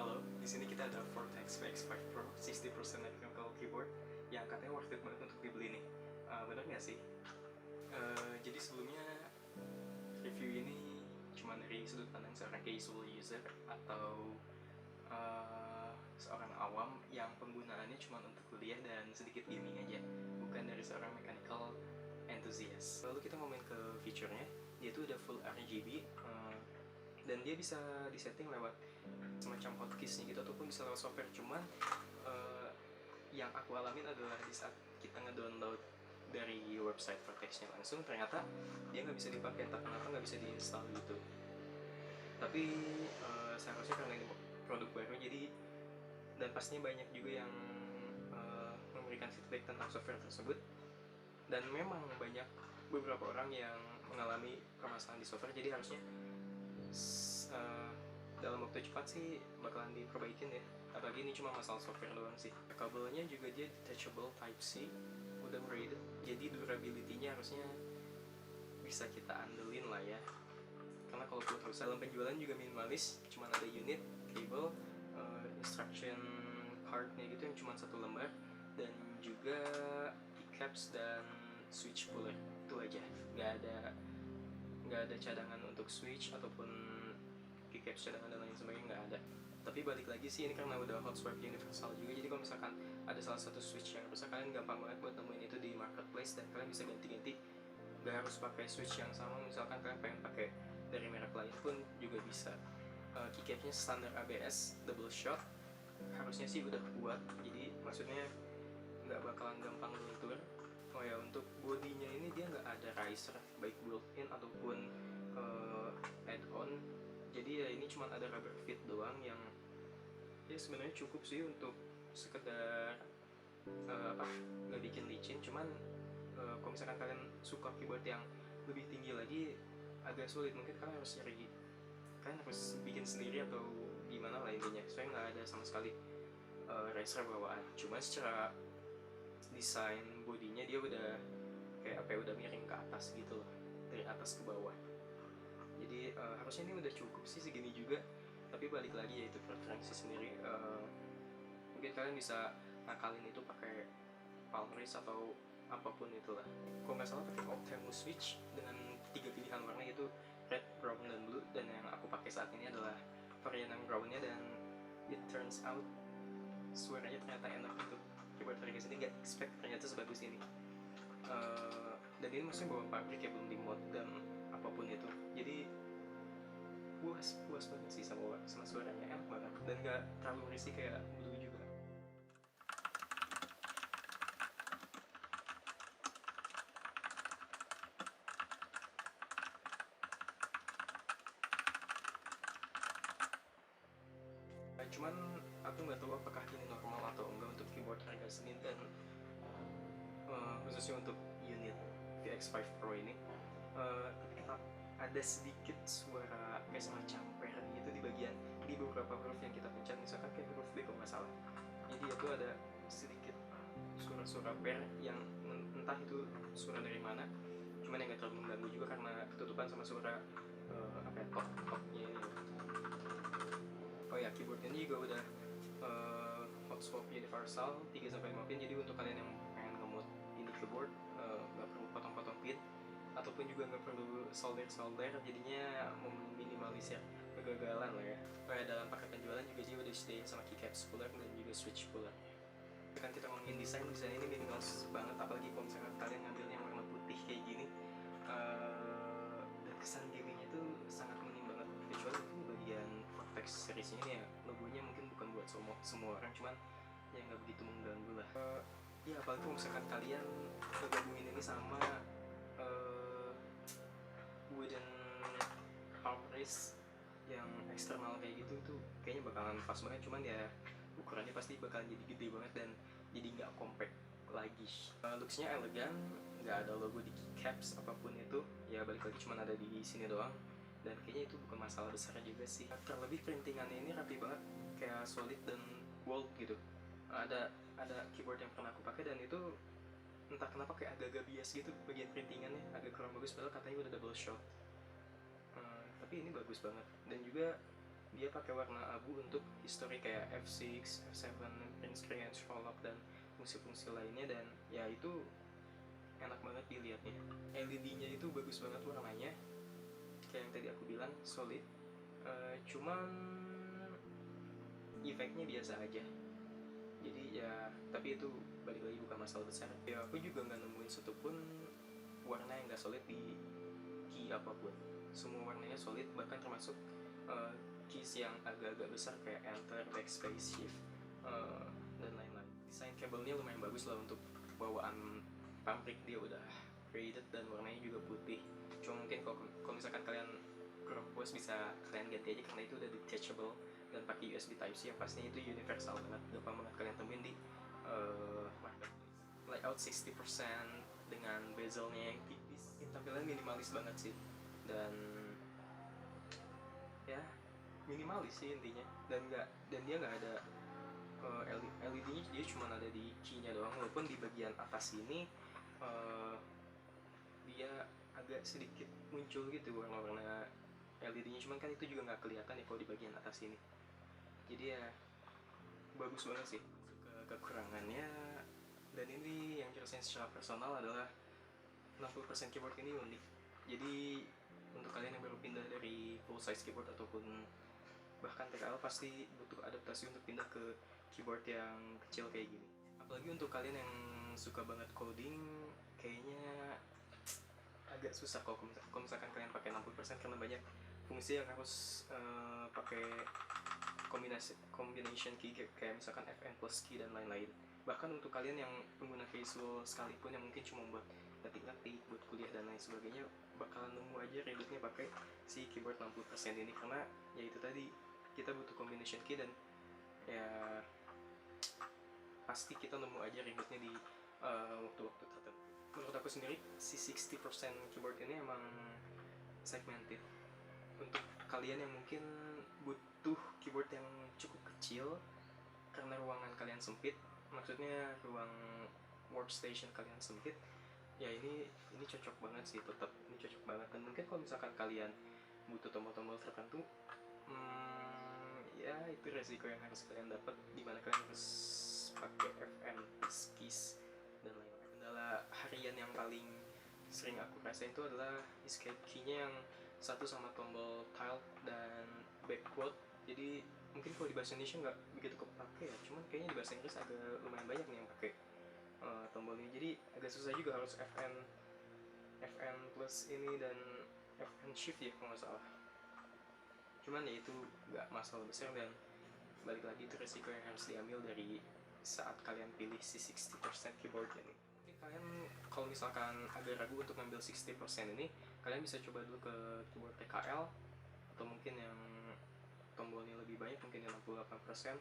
Halo, di sini kita ada Vortex VX5 Pro 60% mechanical keyboard yang katanya worth it banget untuk dibeli nih. Bener nggak sih? Jadi sebelumnya review ini cuma dari sudut pandang seorang casual user atau seorang awam yang penggunaannya cuma untuk kuliah dan sedikit gaming aja, bukan dari seorang mechanical enthusiast. Lalu kita ngomongin ke fiturnya, dia tuh udah full RGB dan dia bisa disetting lewat semacam hotkeysnya gitu ataupun bisa lewat software. Cuman yang aku alamin adalah di saat kita ngedownload dari website Vortex-nya langsung, ternyata dia nggak bisa dipakai, entah kenapa nggak bisa diinstal gitu. Tapi seharusnya karena ini produk baru, jadi dan pastinya banyak juga yang memberikan feedback tentang software tersebut, dan memang banyak beberapa orang yang mengalami permasalahan di software, jadi harusnya dalam waktu cepat sih bakalan diperbaikin ya. Apalagi ini cuma masalah software doang sih. Kabelnya juga dia detachable Type-C, udah braided, jadi durability-nya harusnya bisa kita andelin lah ya. Karena kalau terus dalam penjualan juga minimalis, cuma ada unit, cable, instruction card-nya gitu yang cuma satu lembar, dan juga keycaps dan switch puller, itu aja. Nggak ada cadangan untuk switch ataupun keycaps cadangan dan lain sebagainya, nggak ada. Tapi balik lagi sih, ini karena udah hot swap universal juga, jadi kalau misalkan ada salah satu switch yang rusak, kalian gampang banget buat nemuin itu di marketplace dan kalian bisa ganti-ganti, nggak harus pakai switch yang sama. Misalkan kalian pengen pakai dari merek lain pun juga bisa. Keycapsnya standar ABS double shot, harusnya sih udah kuat, jadi maksudnya nggak bakalan gampang luntur. Oh ya, untuk bodinya ini dia nggak ada riser baik built-in ataupun add-on, jadi ya ini cuma ada rubber fit doang yang ya sebenarnya cukup sih untuk sekedar nggak bikin licin. Cuman kalau misalkan kalian suka keyboard yang lebih tinggi lagi, agak sulit, mungkin kalian harus bikin sendiri atau gimana lah intinya. Saya nggak ada sama sekali riser bawaan, cuma secara desain bodinya dia udah kayak udah miring ke atas gitu loh, dari atas ke bawah. Jadi harusnya ini udah cukup sih segini juga, tapi balik lagi yaitu preferensi sendiri. Mungkin kalian bisa nakalin itu pakai palm race atau apapun itulah. Kalau nggak salah pakai Optimus switch dengan 3 pilihan warna, yaitu red, brown, dan blue, dan yang aku pakai saat ini adalah varian yang brownnya, dan it turns out suaranya ternyata enak untuk keyboard harga segini. Nggak expect ternyata sebagus ini. Dan ini maksudnya bawa pabrik ya, belum di mod dan apapun itu, jadi puas banget sih sama suaranya, enak banget dan nggak terlalu risih kayak blue juga. Cuman aku nggak tahu apakah ini normal atau enggak untuk keyboard harga segini, dan khususnya untuk unit VX5 Pro ini. Tapi tetap ada sedikit suara kayak semacam per gitu di beberapa huruf yang kita pencet, misalkan kayak huruf B kalau nggak salah. Jadi itu ada sedikit suara-suara per yang entah itu suara dari mana, cuman yang nggak terlalu mengganggu juga karena ketutupan sama suara top-topnya. Oh ya, keyboardnya juga udah hot swap universal 3-5 pin, jadi untuk kalian yang pengen nge-mod ini keyboard nggak perlu potong-potong pin ataupun juga nggak perlu solder, jadinya meminimalisir kegagalan lah ya. Kayak dalam paket penjualan juga dia udah disediain sama keycaps puller dan juga switch puller. Kan kita ngomongin desain ini minimalis banget, apalagi kalau misalkan kalian ngambil yang warna putih kayak gini, dan kesan gamingnya tuh sangat minim banget, kecuali itu bagian Vortex seriesnya ini ya, logonya mungkin bukan buat semua orang, cuman ya nggak begitu mengganggu lah. Ya apalagi kalau misalkan kalian ngegabungin ini sama wooden armrest yang eksternal kayak gitu, tuh kayaknya bakalan pas banget. Cuman ya ukurannya pasti bakalan jadi gede banget dan jadi nggak compact lagi. Looksnya elegan, nggak ada logo di keycaps apapun itu, ya balik lagi cuma ada di sini doang, dan kayaknya itu bukan masalah besar juga sih. Terlebih printingannya ini rapi banget, kayak solid dan bold gitu. Ada keyboard yang pernah aku pakai dan itu entah kenapa kayak agak-agak bias gitu bagian printingannya, agak kurang bagus, padahal katanya udah double shot. Tapi ini bagus banget, dan juga dia pakai warna abu untuk history kayak F6, F7, print screen, scroll up, dan fungsi-fungsi lainnya. Dan ya itu enak banget dilihatnya. LED-nya itu bagus banget warnanya, kayak yang tadi aku bilang, solid. Cuman efeknya biasa aja. Jadi ya, tapi itu balik lagi bukan masalah besar. Ya aku juga nggak nemuin satupun warna yang nggak solid di key apapun. Semua warnanya solid, bahkan termasuk keys yang agak-agak besar kayak enter, backspace, shift, dan lain-lain. Desain kabelnya lumayan bagus lah untuk bawaan pabrik, dia udah graded dan warnanya juga putih. Cuma mungkin kalau misalkan kalian kurang puas bisa kalian ganti aja karena itu udah detachable dan pakai USB Type-C yang pastinya itu universal banget, gampang banget kalian temuin di marketplace. Layout 60% dengan bezelnya yang tipis, tampilan minimalis banget sih, dan ya minimalis sih intinya. Dan dia nggak ada LED-nya, dia cuma ada di key-nya doang, walaupun di bagian atas ini dia agak sedikit muncul gitu warna-warna LED-nya, cuman kan itu juga nggak kelihatan ya kalau di bagian atas ini. Jadi ya bagus banget sih. Kekurangannya, dan ini yang dirasain secara personal, adalah 60% keyboard ini unik. Jadi untuk kalian yang baru pindah dari full size keyboard ataupun bahkan TKL pasti butuh adaptasi untuk pindah ke keyboard yang kecil kayak gini. Apalagi untuk kalian yang suka banget coding, kayaknya agak susah kalau misalkan kalian pakai 60% karena banyak fungsi yang harus pakai combination key kayak misalkan Fn plus key dan lain-lain. Bahkan untuk kalian yang pengguna casual sekalipun yang mungkin cuma buat ngetik-ngetik, buat kuliah dan lain sebagainya, bakalan nemu aja ribetnya pakai si keyboard 60% ini, karena ya itu tadi, kita butuh combination key dan ya pasti kita nemu aja ribetnya di waktu-waktu tertentu. Menurut aku sendiri, si 60% keyboard ini emang segmented untuk kalian yang mungkin butuh keyboard yang cukup kecil karena ruangan kalian sempit, maksudnya ruang workstation kalian sempit. Ya ini cocok banget sih, tetap ini cocok banget. Dan mungkin kalau misalkan kalian butuh tombol-tombol tertentu, ya itu resiko yang harus kalian dapat, dimana kalian harus pakai Fn keys dan lain-lain. Kendala harian yang paling sering aku rasain itu adalah escape key-nya yang satu sama tombol tilde dan backward. Jadi mungkin kalau di bahasa Indonesia nggak begitu kepake ya, cuman kayaknya di bahasa Inggris agak lumayan banyak nih yang pakai tombol ini. Jadi agak susah juga, harus Fn plus ini dan Fn shift ya kalau nggak salah. Cuman ya itu nggak masalah besar, dan balik lagi itu resiko yang harus diambil dari saat kalian pilih si 60% keyboard ini. Mungkin kalian kalau misalkan agak ragu untuk ngambil 60% ini, kalian bisa coba dulu ke keyboard TKL, atau mungkin yang tombolnya lebih banyak, mungkin yang 68%.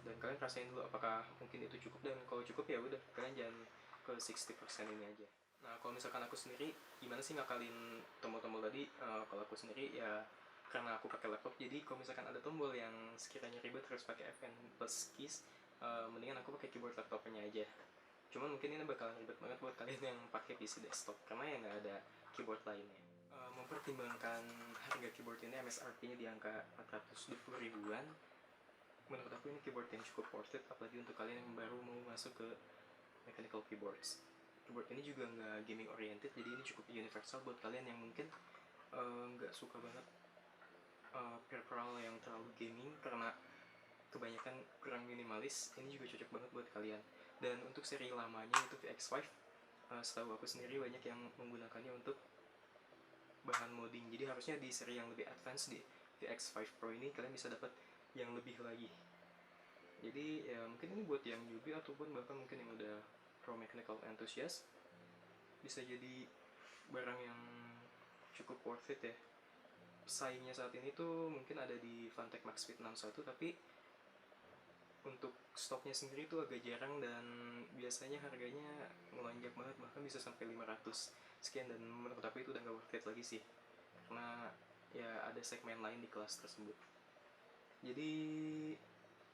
Dan kalian rasain dulu apakah mungkin itu cukup, dan kalau cukup ya udah, kalian jangan ke 60% ini aja. Nah kalau misalkan aku sendiri, gimana sih ngakalin tombol-tombol tadi? Kalau aku sendiri ya, karena aku pakai laptop, jadi kalau misalkan ada tombol yang sekiranya ribet harus pakai Fn plus keys, mendingan aku pakai keyboard laptopnya aja. Cuman mungkin ini bakalan ribet banget buat kalian yang pakai PC desktop, karena ya nggak ada keyboard lainnya. Mempertimbangkan harga keyboard ini, MSRP-nya di angka 420 ribuan, menurut aku ini keyboard yang cukup worth it, apalagi untuk kalian yang baru mau masuk ke mechanical keyboards. Keyboard ini juga nggak gaming oriented, jadi ini cukup universal buat kalian yang mungkin nggak suka banget peripheral yang terlalu gaming karena kebanyakan kurang minimalis. Ini juga cocok banget buat kalian. Dan untuk seri lamanya itu VX5, setahu aku sendiri banyak yang menggunakannya untuk bahan modding. Jadi harusnya di seri yang lebih advance, di VX5 Pro ini, kalian bisa dapat yang lebih lagi. Jadi ya mungkin ini buat yang newbie ataupun bahkan mungkin yang udah pro mechanical enthusiast, bisa jadi barang yang cukup worth it ya. Pesaingnya saat ini tuh mungkin ada di Funtech Maxfit 61, tapi untuk stoknya sendiri tuh agak jarang, dan biasanya harganya melonjak banget, bahkan bisa sampai 500 sekian. Dan menurut aku itu udah gak worth it lagi sih, karena ya ada segmen lain di kelas tersebut. Jadi,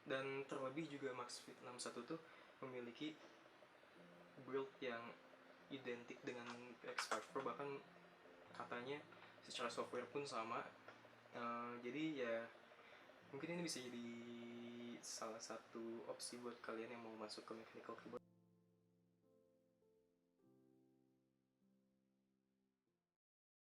dan terlebih juga Maxfit 61 tuh memiliki build yang identik dengan X5 Pro, bahkan katanya secara software pun sama. Jadi ya Mungkin ini bisa jadi salah satu opsi buat kalian yang mau masuk ke mechanical keyboard.